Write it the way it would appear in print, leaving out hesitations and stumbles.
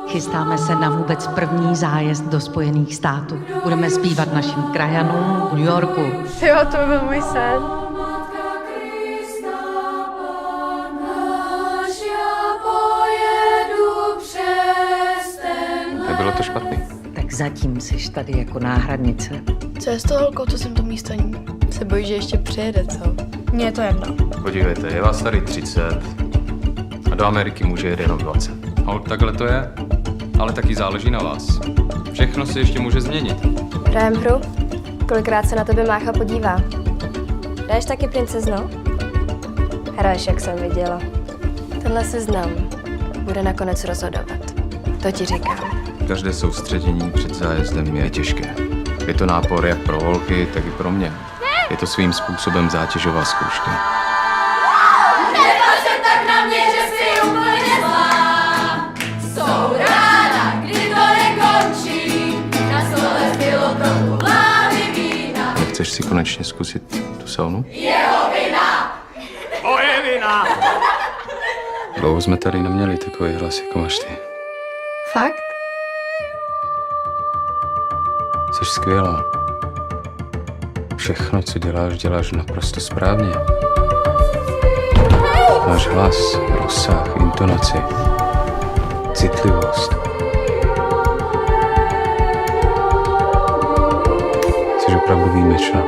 Chystáme se na vůbec první zájezd do Spojených států. Budeme zpívat našim krajanům v New Yorku. Jo, to by byl můj sen. Nebylo to špatný. Tak zatím jsi tady jako náhradnice. Co je s tou holkou, co jsem to místo ní? Se bojí, že ještě přijede, co? Mně je to jedno. Podívejte, je vás tady 30 a do Ameriky může jet jenom 20. No, takhle to je, ale taky záleží na vás. Všechno se ještě může změnit. Hrajem hru? Kolikrát se na tebe Mácha podívá. Hraješ taky princezno? Hraješ, jak jsem viděla. Tenhle seznam bude nakonec rozhodovat. To ti říkám. Každé soustředění před zájezdem je těžké. Je to nápor jak pro holky, tak i pro mě. Je to svým způsobem zátěžová zkouška. Nepaře tak na mě, že si úplně zlá. Jsou rána, kdy to nekončí. Na stole zbylo trochu vláhy vína. Chceš si konečně zkusit tu saunu? Jeho vina! Moje vina! Dlouho jsme tady neměli takový hlas, jako máš ty. Fakt? Jsi skvělá. Všechno, co děláš, děláš naprosto správně. Máš hlas, rozsah, intonaci, citlivost. Jsi opravdu výjimečná.